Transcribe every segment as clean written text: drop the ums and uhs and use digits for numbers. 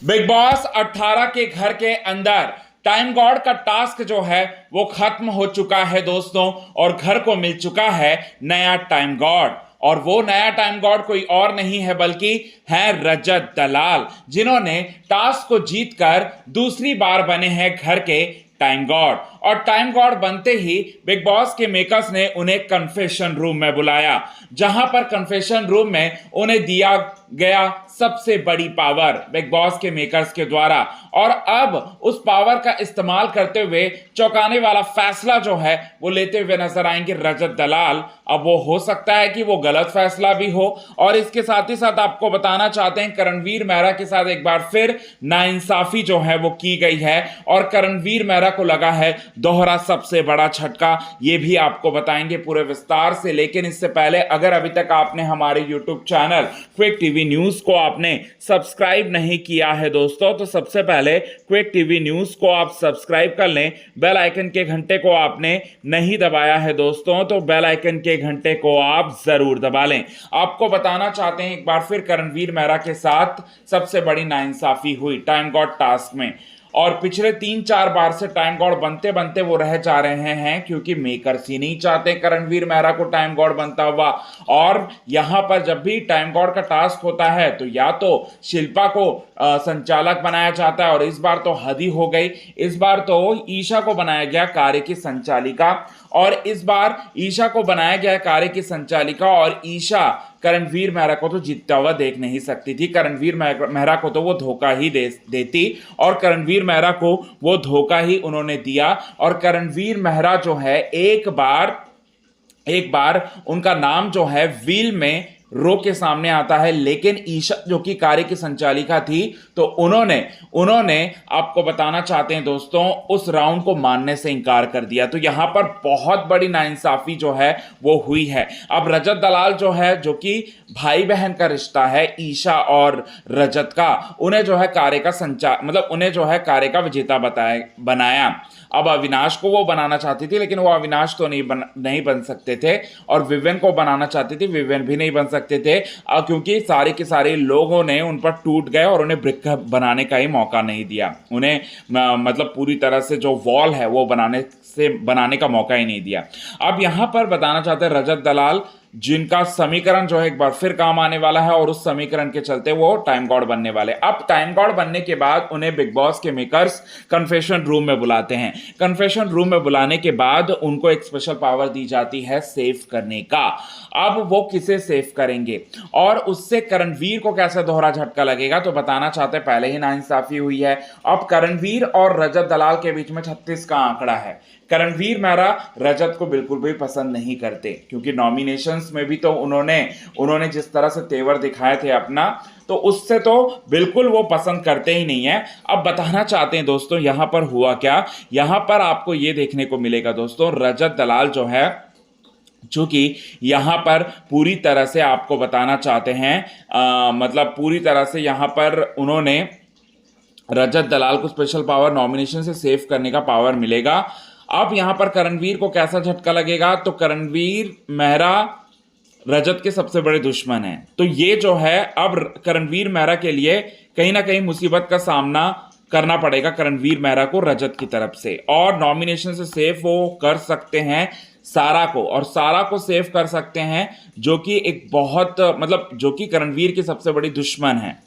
Big boss 18 के घर के अंदर टाइम गॉड का टास्क जो है वो खत्म हो चुका है दोस्तों, और घर को मिल चुका है नया टाइम गॉड। और वो नया टाइम गॉड कोई और नहीं है बल्कि है रजत दलाल, जिन्होंने टास्क को जीतकर दूसरी बार बने हैं घर के टाइम गॉड। और टाइम गॉड बनते ही बिग बॉस के मेकर्स ने उन्हें कन्फेशन रूम में बुलाया, जहां पर कन्फेशन रूम में उन्हें दिया गया सबसे बड़ी पावर बिग बॉस के मेकर्स के द्वारा। और अब उस पावर का इस्तेमाल करते हुए चौंकाने वाला फैसला जो है वो लेते हुए नजर आएंगे रजत दलाल। अब वो हो सकता है कि वो गलत फैसला भी हो, और इसके साथ ही साथ आपको बताना चाहते हैं करणवीर मेहरा के साथ एक बार फिर नाइंसाफी जो है वो की गई है, और करणवीर मेहरा को लगा है दोहरा सबसे बड़ा झटका। ये भी आपको बताएंगे पूरे विस्तार से। लेकिन इससे पहले अगर अभी तक आपने हमारे YouTube channel quick TV news को आपने सब्सक्राइब नहीं किया है दोस्तों, तो सबसे पहले क्विक टीवी न्यूज को आप सब्सक्राइब कर लें। बेल आइकन के घंटे को आपने नहीं दबाया है दोस्तों, तो बेल आइकन के घंटे को आप जरूर दबा लें। आपको बताना चाहते हैं एक बार फिर करणवीर मेहरा के साथ सबसे बड़ी नाइंसाफी हुई टाइम गॉड टास्क में, और पिछले 3-4 बार से टाइम गॉड बनते बनते वो रह जा रहे हैं, क्योंकि मेकर्स ही नहीं चाहते करणवीर मेहरा को टाइम गॉड बनता हुआ। और यहां पर जब भी टाइम गॉड का टास्क होता है तो या तो शिल्पा को संचालक बनाया जाता है, और इस बार तो हद ही हो गई। इस बार तो ईशा को बनाया गया कार्य की संचालिका, और इस बार ईशा को बनाया गया कार्य की संचालिका, और ईशा करणवीर मेहरा को तो जीतता हुआ देख नहीं सकती थी। करणवीर मेहरा को तो वो धोखा ही देती, और करणवीर मेहरा को वो धोखा ही उन्होंने दिया। और करणवीर मेहरा जो है एक बार उनका नाम जो है व्हील में रो के सामने आता है, लेकिन ईशा जो कि कार्य की संचालिका थी, तो उन्होंने आपको बताना चाहते हैं दोस्तों उस राउंड को मानने से इनकार कर दिया। तो यहां पर बहुत बड़ी नाइंसाफी जो है वो हुई है। अब रजत दलाल जो है, जो कि भाई बहन का रिश्ता है ईशा और रजत का, उन्हें जो है कार्य का उन्हें जो है कार्य का विजेता बनाया। अब अविनाश को वो बनाना चाहती थी, लेकिन वो अविनाश तो नहीं बन सकते थे, और विवेन को बनाना चाहती थी, विवेन भी नहीं बन सकते थे, क्योंकि सारे के सारे लोगों ने उन पर टूट गए और उन्हें ब्रिक बनाने का ही मौका नहीं दिया। उन्हें मतलब पूरी तरह से जो वॉल है वो बनाने का मौका ही नहीं दिया। अब यहां पर बताना चाहते हैं रजत दलाल, जिनका समीकरण जो है एक बार फिर काम आने वाला है, और उस समीकरण के चलते वो टाइम गॉड बनने वाले। अब टाइम गॉड बनने के बाद उन्हें बिग बॉस के मेकर्स कन्फेशन रूम में बुलाते हैं। कन्फेशन रूम में बुलाने के बाद उनको एक स्पेशल पावर दी जाती है सेव करने का। अब वो किसे सेव करेंगे और उससे करणवीर को कैसे दोहरा झटका लगेगा, तो बताना चाहते हैं पहले ही नाइंसाफी हुई है। अब करणवीर और रजत दलाल के बीच में 36 का आंकड़ा है। करणवीर मेहरा रजत को बिल्कुल भी पसंद नहीं करते, क्योंकि नॉमिनेशंस में भी तो उन्होंने जिस तरह से तेवर दिखाए थे अपना, तो उससे तो बिल्कुल वो पसंद करते ही नहीं है। अब बताना चाहते हैं दोस्तों यहां पर हुआ क्या। यहां पर आपको ये देखने को मिलेगा दोस्तों, रजत दलाल जो है, चूंकि यहां पर पूरी तरह से आपको बताना चाहते हैं मतलब पूरी तरह से यहां पर उन्होंने रजत दलाल को स्पेशल पावर नॉमिनेशन से सेव करने का पावर मिलेगा। अब यहां पर करणवीर को कैसा झटका लगेगा, तो करणवीर मेहरा रजत के सबसे बड़े दुश्मन हैं, तो ये जो है अब करणवीर मेहरा के लिए कहीं ना कहीं मुसीबत का सामना करना पड़ेगा करणवीर मेहरा को रजत की तरफ से। और नॉमिनेशन से सेव वो कर सकते हैं सारा को, और सारा को सेव कर सकते हैं, जो कि एक बहुत जो कि करणवीर की सबसे बड़ी दुश्मन है।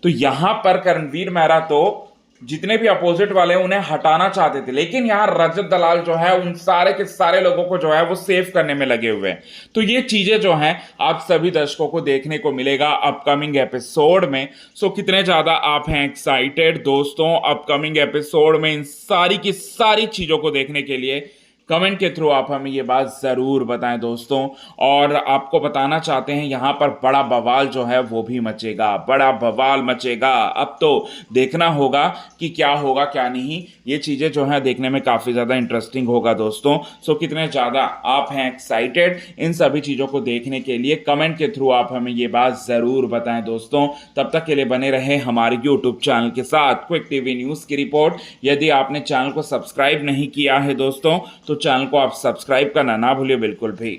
तो यहां पर करणवीर मेहरा तो जितने भी अपोजिट वाले उन्हें हटाना चाहते थे, लेकिन यहां रजत दलाल जो है उन सारे के सारे लोगों को जो है वो सेव करने में लगे हुए हैं। तो ये चीजें जो हैं आप सभी दर्शकों को देखने को मिलेगा अपकमिंग एपिसोड में। सो कितने ज्यादा आप हैं एक्साइटेड दोस्तों अपकमिंग एपिसोड में इन सारी की सारी चीजों को देखने के लिए? कमेंट के थ्रू आप हमें ये बात ज़रूर बताएं दोस्तों। और आपको बताना चाहते हैं यहाँ पर बड़ा बवाल जो है वो भी मचेगा, बड़ा बवाल मचेगा। अब तो देखना होगा कि क्या होगा क्या नहीं, ये चीज़ें जो है देखने में काफ़ी ज़्यादा इंटरेस्टिंग होगा दोस्तों। सो कितने ज़्यादा आप हैं एक्साइटेड इन सभी चीज़ों को देखने के लिए? कमेंट के थ्रू आप हमें ये बात ज़रूर बताएं दोस्तों। तब तक के लिए बने रहे हमारे यूट्यूब चैनल के साथ क्विक टीवी न्यूज़ की रिपोर्ट। यदि आपने चैनल को सब्सक्राइब नहीं किया है दोस्तों, तो चैनल को आप सब्सक्राइब करना ना भूलिए बिल्कुल भी।